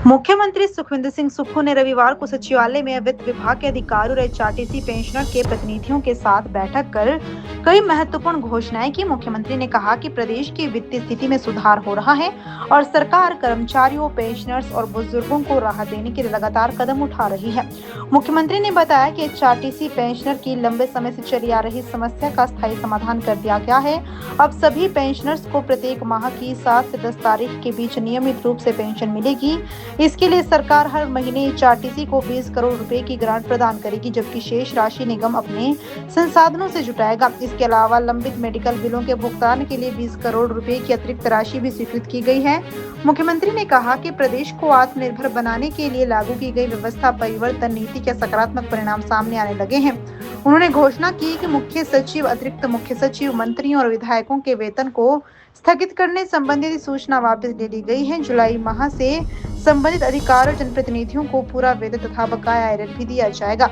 मुख्यमंत्री सुखविंदर सिंह सुक्खू ने रविवार को सचिवालय में वित्त विभाग के अधिकारियों और एचआरटीसी पेंशनर के प्रतिनिधियों के साथ बैठक कर कई महत्वपूर्ण घोषणाएं की। मुख्यमंत्री ने कहा कि प्रदेश की वित्तीय स्थिति में सुधार हो रहा है और सरकार कर्मचारियों, पेंशनर्स और बुजुर्गों को राहत देने के लिए लगातार कदम उठा रही है। मुख्यमंत्री ने बताया कि एचआरटीसी पेंशनर की लंबे समय से चली आ रही समस्या का स्थायी समाधान कर दिया गया है। अब सभी पेंशनर्स को प्रत्येक माह की 7 से 10 तारीख के बीच नियमित रूप से पेंशन मिलेगी। इसके लिए सरकार हर महीने एचआरटीसी को 20 करोड़ रुपए की ग्रांट प्रदान करेगी, जबकि शेष राशि निगम अपने संसाधनों से जुटाएगा। इसके अलावा लंबित मेडिकल बिलों के भुगतान के लिए 20 करोड़ रुपए की अतिरिक्त राशि भी स्वीकृत की गई है। मुख्यमंत्री ने कहा कि प्रदेश को आत्मनिर्भर बनाने के लिए लागू की गई व्यवस्था परिवर्तन नीति के सकारात्मक परिणाम सामने आने लगे हैं। उन्होंने घोषणा की कि मुख्य सचिव, अतिरिक्त मुख्य सचिव, मंत्रियों और विधायकों के वेतन को स्थगित करने संबंधी सूचना वापस ले ली गई है। जुलाई माह से संबंधित अधिकारियों, जनप्रतिनिधियों को पूरा वेतन तथा बकाया आयरन भी दिया जाएगा।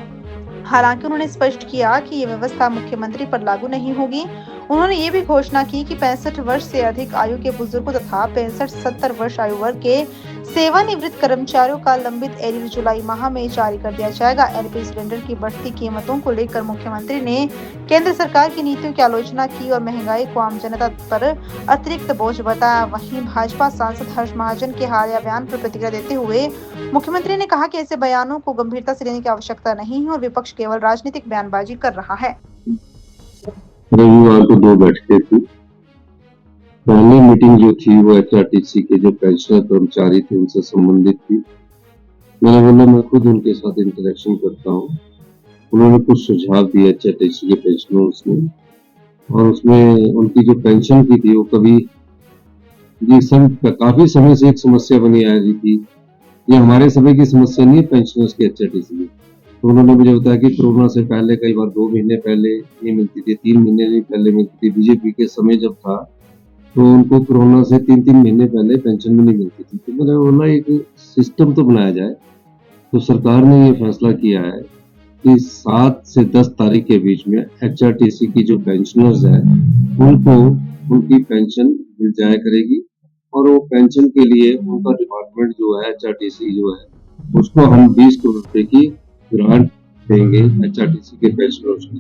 हालांकि उन्होंने स्पष्ट किया कि ये व्यवस्था मुख्यमंत्री पर लागू नहीं होगी। उन्होंने ये भी घोषणा की कि 65 वर्ष से अधिक आयु के बुजुर्गों तथा 65-70 वर्ष आयु वर्ग के सेवानिवृत्त कर्मचारियों का लंबित एरियर जुलाई माह में जारी कर दिया जाएगा। एलपीजी सिलेंडर की बढ़ती कीमतों को लेकर मुख्यमंत्री ने केंद्र सरकार की नीतियों की आलोचना की और महंगाई को आम जनता पर अतिरिक्त बोझ बताया। वहीं भाजपा सांसद हर्ष महाजन के हालिया बयान पर प्रतिक्रिया देते हुए मुख्यमंत्री ने कहा कि ऐसे बयानों को गंभीरता से लेने की आवश्यकता नहीं है और विपक्ष केवल राजनीतिक बयानबाजी कर रहा है। रविवार को 2 बैठकें थी। पहली मीटिंग जो थी वो एचआरटीसी के जो पेंशनर कर्मचारी थे उनसे संबंधित थी। मैंने बोला मैं खुद उनके साथ इंटरेक्शन करता हूँ। उन्होंने कुछ सुझाव दिए एचआरटीसी के पेंशनर्स ने, और उसमें उनकी जो पेंशन की थी वो काफी समय से एक समस्या बनी आ रही थी। ये हमारे समय की समस्या नहीं है पेंशनर्स के एचआरटीसी की। तो उन्होंने मुझे बताया कि कोरोना से पहले कई बार 2 महीने पहले नहीं मिलती थी, 3 महीने नहीं पहले मिलती थी। बीजेपी के समय जब था तो उनको कोरोना से 3-3 महीने पहले पेंशन भी नहीं मिलती थी। तो मैंने बोला एक सिस्टम तो बनाया जाए। तो सरकार ने ये फैसला किया है कि 7 से 10 तारीख के बीच में एचआरटीसी की जो पेंशनर्स है उनको उनकी पेंशन मिल जाया करेगी, और वो पेंशन के लिए उनका डिपार्टमेंट जो है एचआरटीसी जो है उसको हम 20 करोड़ रुपए की ग्रांट देंगे एचआरटीसी के पेंशनर्स को।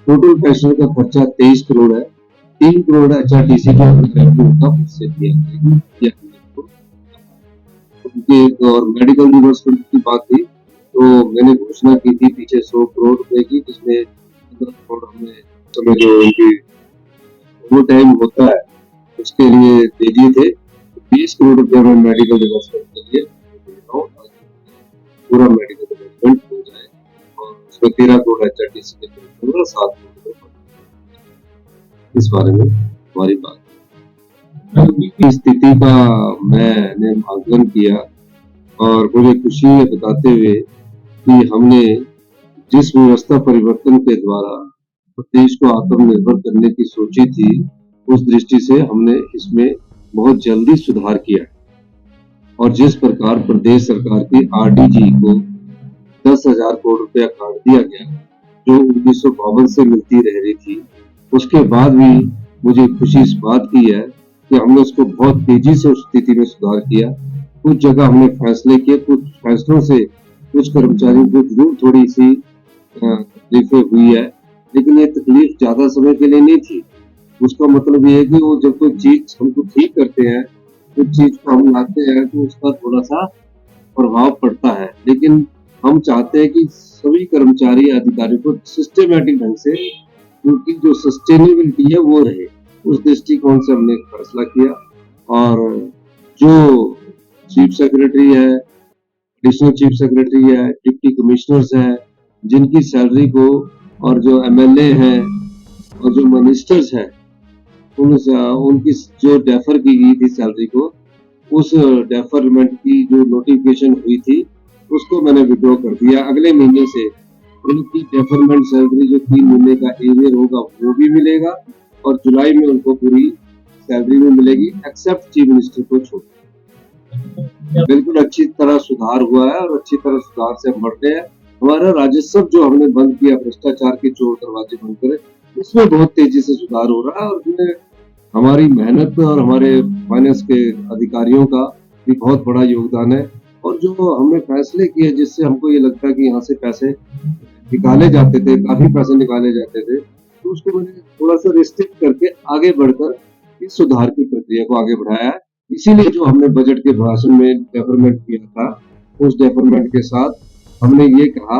टोटल पेंशन का खर्चा 23 करोड़ है। 3 करोड़ एचआरटीसी के उससे दिया जाएगा। और मेडिकल रिवर्समेंट की बात थी तो मैंने घोषणा की थी पीछे 100 करोड़ रुपए की, जिसमें 15 करोड़ हमने समय जो उनकी वो टाइम होता है उसके लिए दे दिए थे। 20 करोड़ रुपए में मेडिकल रिवर्समेंट के लिए पूरा मेडिकल रिवर्समेंट हो जाए, और उसमें 13 करोड़ एचआरटीसी के 7 करोड़ इस बारे में हमारी बात की स्थिति का मैंने आकलन किया, और मुझे खुशी है बताते हुए कि हमने जिस व्यवस्था परिवर्तन के द्वारा प्रदेश को आत्मनिर्भर करने की सोची थी उस दृष्टि से हमने इसमें बहुत जल्दी सुधार किया। और जिस प्रकार प्रदेश सरकार की आरडीजी को 10,000 करोड़ रुपया काट दिया गया जो 1952 से मिलती रह रही थी, उसके बाद भी मुझे खुशी इस बात की है कि हमने उसको बहुत तेजी से उस स्थिति में सुधार किया। कुछ जगह हमने फैसले किए, कुछ फैसलों से कुछ कर्मचारियों को जरूर थोड़ी सी तकलीफें हुई है, लेकिन ये तकलीफ ज्यादा समय के लिए नहीं थी। उसका मतलब ये है कि वो जब कोई चीज हमको ठीक करते हैं, कुछ चीज को हम लाते हैं तो उसका थोड़ा सा प्रभाव पड़ता है, लेकिन हम चाहते हैं कि सभी कर्मचारी अधिकारियों को सिस्टमेटिक ढंग से उनकी जो सस्टेनेबिलिटी है वो रहे। उस दृष्टिकोण से हमने फैसला किया, और जो चीफ सेक्रेटरी है, एडिशनल चीफ सेक्रेटरी है, डिप्टी कमिश्नर्स है, जिनकी सैलरी को, और जो एमएलए हैं और जो मिनिस्टर्स हैं उनकी जो डेफर की गई थी सैलरी को, उस डेफरमेंट की जो नोटिफिकेशन हुई थी उसको मैंने विड्रॉ कर दिया। अगले महीने से उनकी डेफरमेंट सैलरी जो 3 महीने का एरियर होगा वो भी मिलेगा, और जुलाई में उनको पूरी सैलरी में मिलेगी, एक्सेप्ट चीफ मिनिस्टर को छोड़। बिल्कुल अच्छी तरह सुधार हुआ है और अच्छी तरह सुधार से हम बढ़ गए हैं। हमारा राजस्व जो हमने बंद किया, भ्रष्टाचार के चोर दरवाजे बंद करे, उसमें बहुत तेजी से सुधार हो रहा है, और उसमें हमारी मेहनत और हमारे फाइनेंस के अधिकारियों का भी बहुत बड़ा योगदान है। और जो हमने फैसले किए जिससे हमको ये लगता है कि यहाँ से पैसे निकाले जाते थे, काफी पैसे निकाले जाते थे, तो उसको मैंने थोड़ा सा रिस्ट्रिक्ट करके आगे बढ़कर इस सुधार की प्रक्रिया को आगे बढ़ाया है। इसीलिए जो हमने बजट के भाषण में डेफरमेंट किया था, उस डेफरमेंट के साथ हमने ये कहा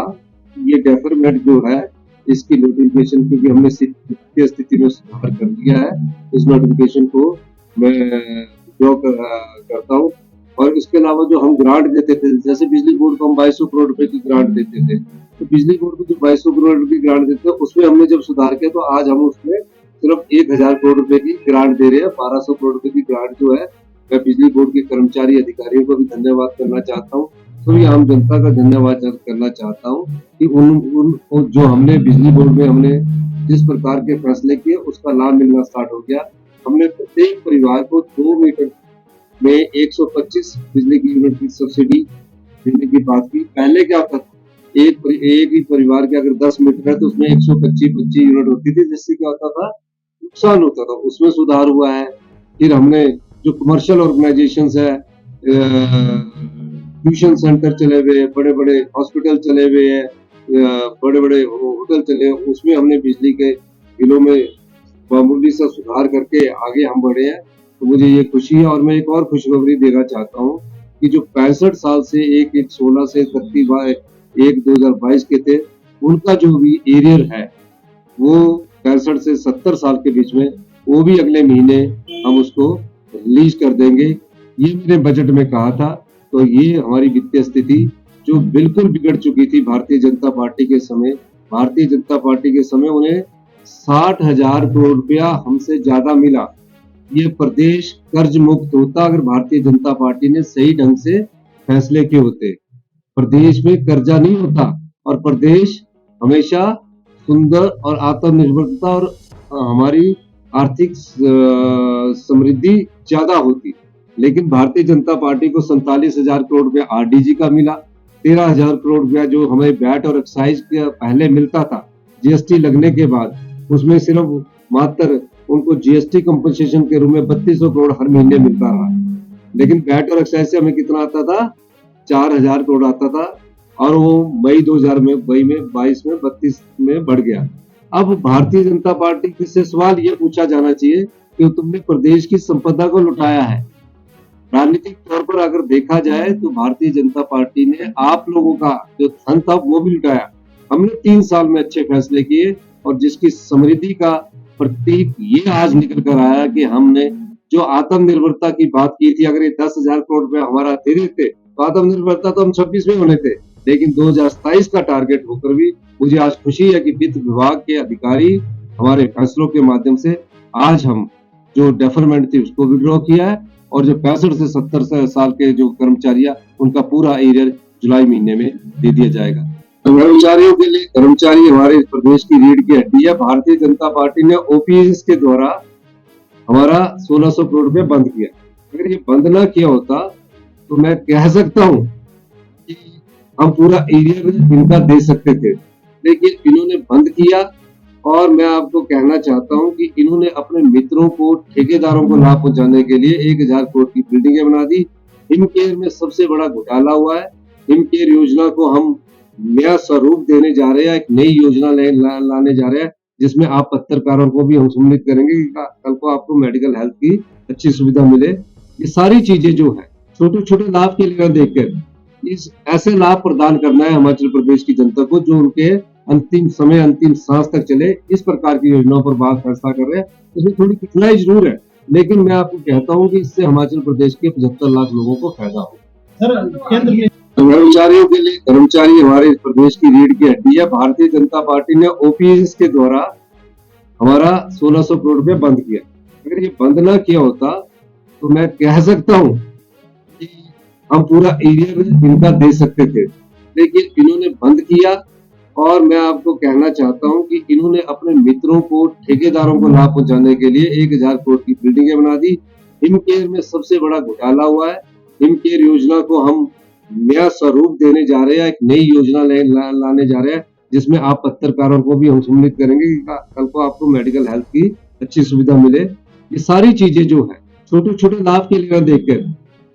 कि ये डेफरमेंट जो है इसकी नोटिफिकेशन, क्योंकि हमने वित्तीय स्थिति में सुधार कर दिया है, इस नोटिफिकेशन को मैं विड्रॉ करता हूँ। और इसके अलावा जो हम ग्रांट देते थे, जैसे बिजली बोर्ड को हम 2200 करोड़ रुपए की ग्रांट देते थे, तो बिजली बोर्ड को जो 2200 करोड़ रुपए की ग्रांट देते थे उसमें हमने जब सुधार किया तो आज हम उसमें सिर्फ 1000 करोड़ रुपए की ग्रांट दे रहे हैं। 1200 करोड़ रुपए की ग्रांट जो है, मैं बिजली बोर्ड के कर्मचारी अधिकारियों को भी धन्यवाद करना चाहता हूँ, सभी आम जनता का धन्यवाद करना चाहता हूँ कि उन जो हमने बिजली बोर्ड में हमने जिस प्रकार के फैसले किए उसका लाभ मिलना स्टार्ट हो गया। हमने प्रत्येक परिवार को 2 मीटर में 125 बिजली की यूनिट की सब्सिडी देने की बात की। पहले क्या होता था, एक ही परिवार के अगर 10 मीटर है तो उसमें 125 यूनिट होती थी, जिससे क्या होता था, नुकसान होता था। उसमें सुधार हुआ है। फिर हमने जो कमर्शियल ऑर्गेनाइजेशंस है, ट्यूशन सेंटर चले हुए, बड़े बड़े हॉस्पिटल चले हुए हैं, बड़े बड़े होटल चले, उसमें हमने बिजली के बिलों में मामूली सा सुधार करके आगे हम बढ़े हैं। तो मुझे ये खुशी है। और मैं एक और खुशखबरी देना चाहता हूँ कि जो 65 साल से 1/1/16 से 31/1/2022 के थे, उनका जो भी एरियर है वो 65 से 70 साल के बीच में, वो भी अगले महीने हम उसको रिलीज कर देंगे। ये मैंने बजट में कहा था। तो ये हमारी वित्तीय स्थिति जो बिल्कुल बिगड़ चुकी थी भारतीय जनता पार्टी के समय, भारतीय जनता पार्टी के समय उन्हें 60,000 करोड़ रुपया हमसे ज्यादा मिला। ये प्रदेश कर्ज मुक्त होता अगर भारतीय जनता पार्टी ने सही ढंग से फैसले किए होते। प्रदेश में कर्जा नहीं होता और प्रदेश हमेशा सुंदर और आत्मनिर्भरता और हमारी आर्थिक समृद्धि ज्यादा होती। लेकिन भारतीय जनता पार्टी को 47,000 करोड़ रुपया आरडीजी का मिला, 13,000 करोड़ रुपया जो हमें वैट और एक्साइज के पहले मिलता था, जीएसटी लगने के बाद उसमें सिर्फ मात्र उनको जीएसटी कंपनसेशन के रूप में 3200 करोड़ हर महीने मिलता रहा। लेकिन वैट और एक्साइज से हमें कितना आता था, 4000 करोड़ आता था, और वो मई 2022 में 32 में बढ़ गया। अब भारतीय जनता पार्टी से सवाल ये पूछा जाना चाहिए कि तुमने प्रदेश की संपदा को लुटाया है। राजनीतिक तौर पर अगर देखा जाए तो भारतीय जनता पार्टी ने आप लोगों का जो धन था वो भी लुटाया। हमने 3 साल में अच्छे फैसले किए और जिसकी समृद्धि का प्रतीक ये आज निकल कर आया कि हमने जो आत्मनिर्भरता की बात की थी, अगर ये 10,000 करोड़ रुपया हमारा दे रहे थे तो आत्मनिर्भरता तो हम 26 में होने थे, लेकिन 2027 का टारगेट होकर भी मुझे आज खुशी है कि वित्त विभाग के अधिकारी हमारे फैसलों के माध्यम से आज हम जो डेफरमेंट थी उसको विड्रॉ किया है और जो 65 से 70 साल के जो कर्मचारी उनका पूरा एरियर जुलाई महीने में दे दिया जाएगा। कर्मचारियों के लिए, कर्मचारी हमारे प्रदेश की रीढ़ की हड्डी है। भारतीय जनता पार्टी ने ओपीएस के द्वारा हमारा 1600 करोड़ रुपए बंद किया। अगर ये बंद ना किया होता तो मैं कह सकता हूँ कि हम पूरा एरियर इनका दे सकते थे, लेकिन इन्होंने बंद किया। और मैं आपको कहना चाहता हूं कि इन्होंने अपने मित्रों को, ठेकेदारों को लाभ पहुंचाने के लिए 1000 करोड़ की बिल्डिंगें बना दी। हिमकेयर में सबसे बड़ा घोटाला हुआ है। हिमकेयर योजना को हम नया स्वरूप देने जा रहे हैं, एक नई योजना लाने जा रहे हैं जिसमें आप पत्रकारों को भी हम सम्मिलित करेंगे कि कल को आपको मेडिकल हेल्थ की अच्छी सुविधा मिले। ये सारी चीजें जो है छोटे छोटे लाभ के लिए देखकर इस ऐसे लाभ प्रदान करना है हिमाचल प्रदेश की जनता को जो उनके अंतिम समय, अंतिम सांस तक चले। इस प्रकार की योजनाओं पर बात फैसला कर रहे हैं। इसमें थोड़ी कठिनाई जरूर है, लेकिन मैं आपको कहता हूं कि इससे हिमाचल प्रदेश के 75 लाख लोगों को फायदा हो। कर्मचारियों के लिए, कर्मचारी हमारे प्रदेश की रीढ़ की हड्डी है। भारतीय जनता पार्टी ने ओपीएस के द्वारा हमारा 1600 करोड़ रुपए बंद किया। अगर ये बंद ना किया होता तो मैं कह सकता हूं कि हम पूरा एरियर इनका दे सकते थे, लेकिन इन्होंने बंद किया। और मैं आपको कहना चाहता हूं कि इन्होंने अपने मित्रों को, ठेकेदारों को लाभ पहुंचाने के लिए 1000 करोड़ की बिल्डिंगें बना दी। हिमकेयर में सबसे बड़ा घोटाला हुआ है। हिमकेयर योजना को हम नया स्वरूप देने जा रहे हैं, एक नई योजना लाने जा रहे हैं जिसमें आप पत्रकारों को भी हम सम्मिलित करेंगे कि कल को आपको मेडिकल हेल्थ की अच्छी सुविधा मिले। ये सारी चीजें जो है छोटे छोटे लाभ के लिए देखकर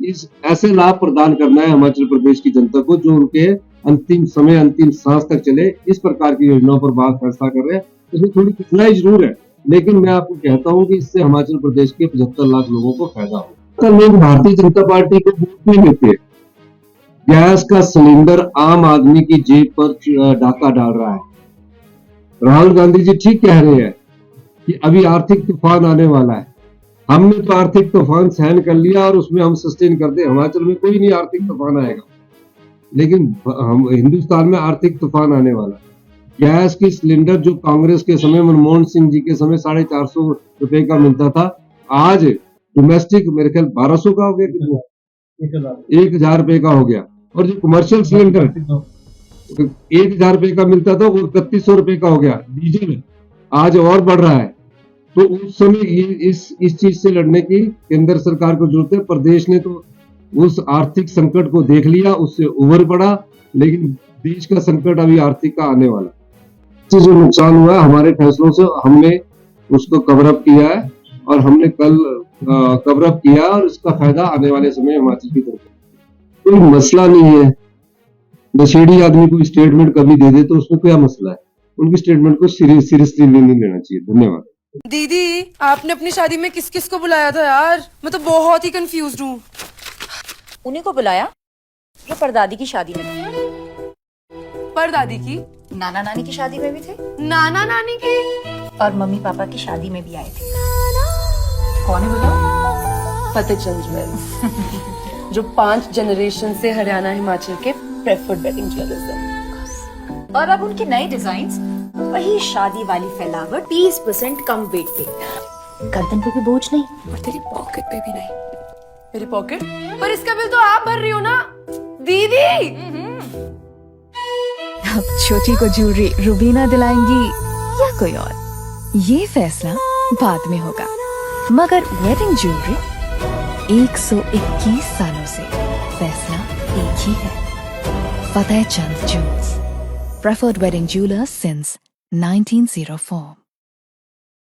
इस ऐसे लाभ प्रदान करना है हिमाचल प्रदेश की जनता को जो उनके अंतिम समय अंतिम सांस तक चले। इस प्रकार की योजनाओं पर बात फैसला कर रहे हैं। इसमें थोड़ी कठिनाई जरूर है, लेकिन मैं आपको कहता हूं कि इससे हिमाचल प्रदेश के 75 लाख लोगों को फायदा होगा। लोग भारतीय जनता पार्टी को वोट नहीं देते। गैस का सिलेंडर आम आदमी की जेब पर डाका डाल रहा है। राहुल गांधी जी ठीक कह रहे हैं कि अभी आर्थिक तूफान आने वाला है। हमने तो आर्थिक तूफान सहन कर लिया और उसमें हम सस्टेन कर दे। हिमाचल में कोई नहीं आर्थिक तूफान आएगा, लेकिन हम हिंदुस्तान में आर्थिक तूफान आने वाला है। गैस की सिलेंडर जो कांग्रेस के समय मनमोहन सिंह जी के समय 450 रुपए का मिलता था, आज डोमेस्टिक मेरे ख्याल 1200 का हो गया, कितना 1000 रुपए का हो गया। और जो कमर्शियल सिलेंडर 1000 रुपए का मिलता था वो 3100 रुपए का हो गया। डीजल आज और बढ़ रहा है। तो उस समय इस चीज से लड़ने की केंद्र सरकार को जरूरत है। प्रदेश ने तो उस आर्थिक संकट को देख लिया, उससे उभर पड़ा, लेकिन देश का संकट अभी आर्थिक का आने वाला है। जो नुकसान हुआ हमारे फैसलों से हमने उसको कवर अप किया है और हमने कल कवर अप किया और इसका फायदा आने वाले समय हिमाचल की तरफ। कोई मसला नहीं है। नशेड़ी आदमी कोई स्टेटमेंट कभी दे दे तो उसमें क्या मसला है? उनकी स्टेटमेंट को सीरियसली नहीं लेना चाहिए। धन्यवाद। दीदी, आपने अपनी शादी में किस किस को बुलाया था यार? मैं तो बहुत ही कंफ्यूज हूँ। उन्हीं को बुलाया जो परदादी की शादी में थे। परदादी की? नाना नानी की शादी में भी थे नाना नानी की और मम्मी पापा की शादी में भी आए थे। कौन है बताओ? फतेहचंद ज्वेल्स जो 5 जनरेशन से हरियाणा हिमाचल के प्रेफर्ड वेडिंग ज्वेलर्स हैं। और अब उनके नए डिजाइन्स, वही शादी वाली फैलावट, 30% कम वेट पे, गर्दन पे भी बोझ नहीं और तेरी पॉकेट पे भी नहीं। मेरी पॉकेट? पर इसका बिल तो आप भर रही हो ना दीदी। अब छोटी को ज्वेलरी रुबीना दिलाएंगी या कोई और, ये फैसला बाद में होगा, मगर वेडिंग ज्वेलरी 121 सालों से फैसला एक ही है। Fatehchand jewels, preferred wedding jewelers since 1904.